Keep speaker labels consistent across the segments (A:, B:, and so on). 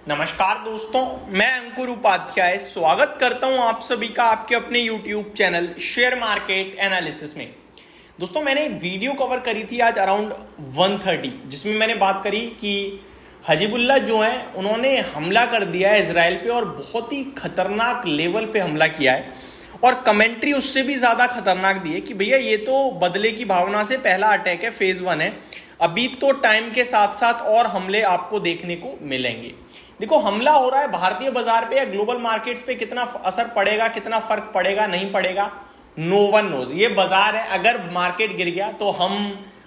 A: नमस्कार दोस्तों, मैं अंकुर उपाध्याय स्वागत करता हूं आप सभी का आपके अपने YouTube channel share market analysis में। दोस्तों, मैंने एक वीडियो कवर करी थी आज अराउंड 1:30 जिसमें मैंने बात करी कि हजीबुल्लाह जो है उन्होंने हमला कर दिया है इजराइल पे और बहुत ही खतरनाक लेवल पे हमला किया है और कमेंट्री उससे भी ज़्यादा खतरनाक दी है कि भैया ये तो बदले की भावना से पहला अटैक है, फेज 1 है, अभी तो टाइम के साथ साथ और हमले आपको देखने को मिलेंगे। देखो, हमला हो रहा है भारतीय बाजार पे या ग्लोबल मार्केट्स पे, कितना असर पड़ेगा, कितना फर्क पड़ेगा, नहीं पड़ेगा, नो वन नोज। ये बाजार है, अगर मार्केट गिर गया तो हम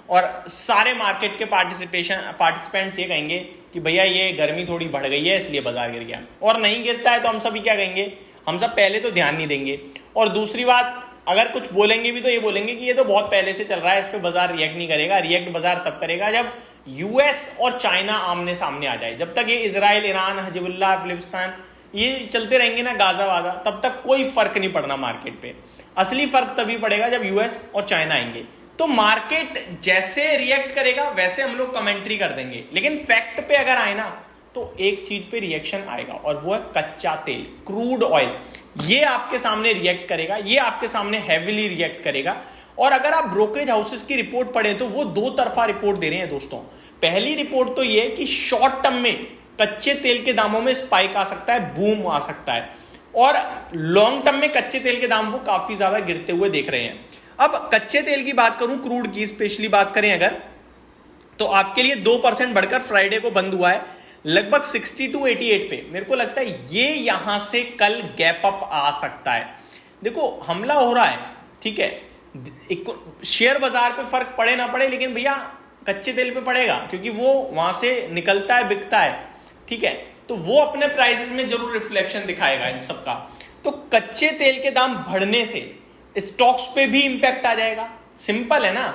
A: और सारे मार्केट के पार्टिसिपेंट्स ये कहेंगे कि भैया ये गर्मी थोड़ी बढ़ गई है इसलिए बाजार गिर गया, और नहीं गिरता है तो हम सभी क्या कहेंगे, हम सब पहले तो ध्यान नहीं देंगे। और दूसरी बात, अगर कुछ बोलेंगे भी तो ये बोलेंगे कि ये तो बहुत पहले से चल रहा है, इस पे बाजार रिएक्ट नहीं करेगा। रिएक्ट बाजार तब करेगा जब यूएस और चाइना आमने सामने आ जाए। जब तक ये इजराइल, ईरान, हजीबुल्लाह, फिलिस्तीन ये चलते रहेंगे ना, गाजा वाजा, तब तक कोई फर्क नहीं पड़ना मार्केट पे। असली फर्क तभी पड़ेगा जब यूएस और चाइना आएंगे। तो मार्केट जैसे रिएक्ट करेगा वैसे हम लोग कमेंट्री कर देंगे, लेकिन फैक्ट पे अगर आए ना तो एक चीज पे रिएक्शन आएगा और वो है कच्चा तेल, क्रूड ऑयल। ये आपके सामने रिएक्ट करेगा, ये आपके सामने हैविली रिएक्ट करेगा। और अगर आप ब्रोकरेज हाउसेस की रिपोर्ट पढ़ें तो वो दो तरफा रिपोर्ट दे रहे हैं दोस्तों। पहली रिपोर्ट तो ये कि शॉर्ट टर्म में कच्चे तेल के दामों में स्पाइक आ सकता है, बूम आ सकता है, और लॉन्ग टर्म में कच्चे तेल के दाम वो काफी ज्यादा गिरते हुए देख रहे हैं। अब कच्चे तेल की बात करूं, क्रूड की स्पेशली बात करें अगर, तो आपके लिए 2% बढ़कर फ्राइडे को बंद हुआ है लगभग 62-88 पे। मेरे को लगता है ये यहां से कल गैप अप आ सकता है। देखो, हमला हो रहा है, ठीक है, शेयर बाजार पे फर्क पड़े ना पड़े, लेकिन भैया कच्चे तेल पे पड़ेगा क्योंकि वो वहां से निकलता है, बिकता है, ठीक है, तो वो अपने प्राइसेस में जरूर रिफ्लेक्शन दिखाएगा इन सब का। तो कच्चे तेल के दाम बढ़ने से स्टॉक्स पे भी इंपैक्ट आ जाएगा। सिंपल है ना।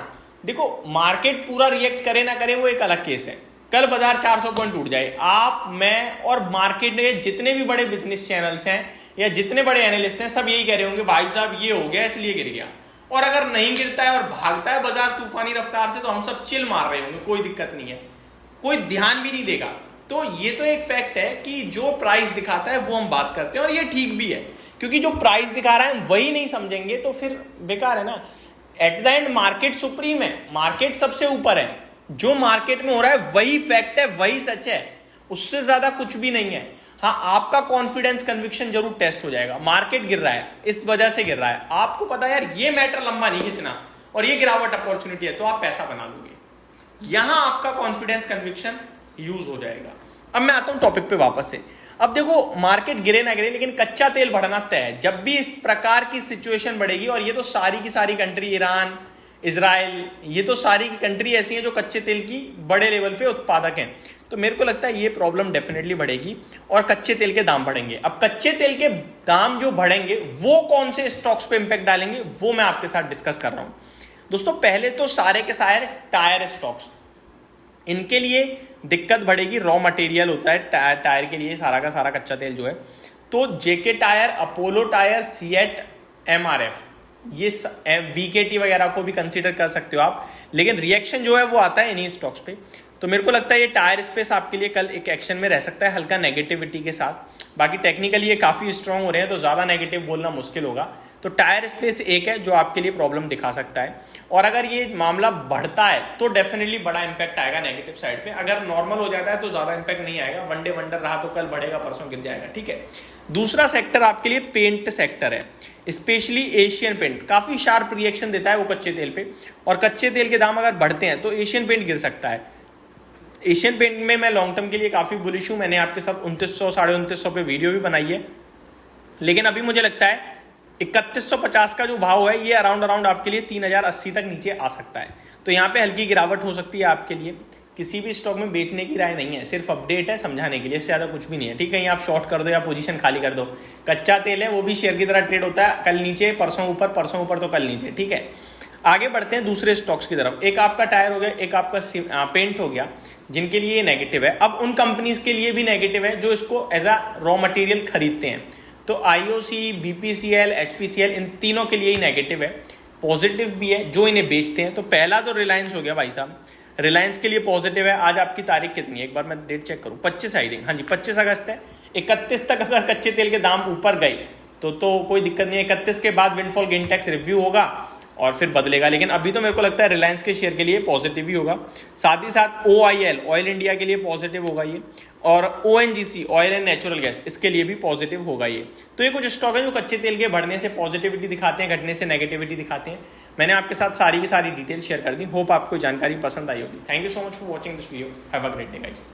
A: देखो, मार्केट पूरा रिएक्ट करे ना करे वो एक अलग केस है। कल बाजार 400 पॉइंट टूट जाए, आप, मैं और मार्केट में जितने भी बड़े बिजनेस चैनल्स हैं या जितने बड़े एनालिस्ट हैं, सब यही कह रहे होंगे भाई साहब ये हो गया इसलिए गिर गया। और अगर नहीं गिरता है और भागता है बाजार तूफानी रफ्तार से तो हम सब चिल मार रहे होंगे, कोई दिक्कत नहीं है, कोई ध्यान भी नहीं देगा। तो ये तो एक फैक्ट है कि जो प्राइस दिखाता है वो हम बात करते हैं, और ये ठीक भी है क्योंकि जो प्राइस दिखा रहा है वही नहीं समझेंगे तो फिर बेकार है ना। At the end market supreme है, मार्केट सबसे ऊपर है, जो मार्केट में हो रहा है वही फैक्ट है, वही सच है, उससे ज्यादा कुछ भी नहीं है। हाँ, आपका कॉन्फिडेंस, कन्विक्शन जरूर टेस्ट हो जाएगा। मार्केट गिर रहा है, इस वजह से गिर रहा है, आपको पता है यार ये मैटर लंबा नहीं खींचना और ये गिरावट अपॉर्चुनिटी है, तो आप पैसा बना लोगे। यहां आपका कॉन्फिडेंस, कन्विक्शन यूज हो जाएगा। अब मैं आता हूं टॉपिक पे वापस से। अब देखो, मार्केट गिरे ना गिरे, लेकिन कच्चा तेल बढ़ना तय है। जब भी इस प्रकार की सिचुएशन बढ़ेगी, और ये तो सारी की सारी कंट्री, ईरान, इजराइल, ये तो सारी की कंट्री ऐसी हैं जो कच्चे तेल की बड़े लेवल पे उत्पादक हैं, तो मेरे को लगता है ये प्रॉब्लम डेफिनेटली बढ़ेगी और कच्चे तेल के दाम बढ़ेंगे। अब कच्चे तेल के दाम जो बढ़ेंगे वो कौन से स्टॉक्स पे इंपैक्ट डालेंगे वो मैं आपके साथ डिस्कस कर रहा हूं दोस्तों। पहले तो सारे के सारे टायर स्टॉक्स, इनके लिए दिक्कत बढ़ेगी। रॉ मटेरियल होता है टायर के लिए, सारा का सारा कच्चा तेल जो है, तो जेके टायर, अपोलो टायर, सीएट, एमआरएफ, ये बीकेटी वगैरह को भी कंसीडर कर सकते हो आप, लेकिन रिएक्शन जो है वो आता है इन्हीं स्टॉक्स पे। तो मेरे को लगता है ये टायर स्पेस आपके लिए कल एक एक्शन में रह सकता है, हल्का नेगेटिविटी के साथ। बाकी टेक्निकली ये काफ़ी स्ट्रांग हो रहे हैं तो ज़्यादा नेगेटिव बोलना मुश्किल होगा। तो टायर स्पेस एक है जो आपके लिए प्रॉब्लम दिखा सकता है, और अगर ये मामला बढ़ता है तो डेफिनेटली बड़ा इंपैक्ट आएगा नेगेटिव साइड पे। अगर नॉर्मल हो जाता है तो ज़्यादा इंपैक्ट नहीं आएगा, वन डे वंडर रहा तो कल बढ़ेगा, परसों गिर जाएगा, ठीक है। दूसरा सेक्टर आपके लिए पेंट सेक्टर है, स्पेशली एशियन पेंट काफ़ी शार्प रिएक्शन देता है वो कच्चे तेल पे, और कच्चे तेल के दाम अगर बढ़ते हैं तो एशियन पेंट गिर सकता है। एशियन पेंट में मैं लॉन्ग टर्म के लिए काफ़ी बुलिश हूँ, मैंने आपके साथ 2900 साढ़े 2900 पे वीडियो भी बनाई है, लेकिन अभी मुझे लगता है 3150 का जो भाव है ये अराउंड आपके लिए 3080 तक नीचे आ सकता है। तो यहाँ पे हल्की गिरावट हो सकती है आपके लिए। किसी भी स्टॉक में बेचने की राय नहीं है, सिर्फ अपडेट है समझाने के लिए, इससे ज़्यादा कुछ भी नहीं है, ठीक है। आप शॉर्ट कर दो या पोजीशन खाली कर दो। कच्चा तेल है वो भी शेयर की तरह ट्रेड होता है, कल नीचे परसों ऊपर, परसों ऊपर तो कल नीचे, ठीक है। आगे बढ़ते हैं दूसरे स्टॉक्स की तरफ। एक आपका टायर हो गया, एक आपका पेंट हो गया, जिनके लिए नेगेटिव है। अब उन कंपनीज के लिए भी नेगेटिव है जो इसको एज अ रॉ मटेरियल खरीदते हैं। तो आईओसी, बीपीसीएल, एचपीसीएल, इन तीनों के लिए ही नेगेटिव है। पॉजिटिव भी है जो इन्हें बेचते हैं। तो पहला तो रिलायंस हो गया भाई साहब। रिलायंस के लिए पॉजिटिव है। आज आपकी तारीख कितनी है, एक बार मैं डेट चेक करूं, 25 आई थिंक, हाँ जी 25 अगस्त है। 31 तक अगर कच्चे तेल के दाम ऊपर गए तो कोई दिक्कत नहीं है। 31 के बाद विंडफॉल गेन टैक्स रिव्यू होगा और फिर बदलेगा, लेकिन अभी तो मेरे को लगता है रिलायंस के शेयर के लिए पॉजिटिव ही होगा। साथ ही साथ OIL ऑयल इंडिया के लिए पॉजिटिव होगा ये, और ONGC oil and natural gas इसके लिए भी पॉजिटिव होगा ये। तो ये कुछ स्टॉक है जो कच्चे तेल के बढ़ने से पॉजिटिविटी दिखाते हैं, घटने से नेगेटिविटी दिखाते हैं। मैंने आपके साथ सारी की सारी डिटेल शेयर कर दी। होप आपको जानकारी पसंद आई होगी। Thank you so much for watching this video. Have a great day guys.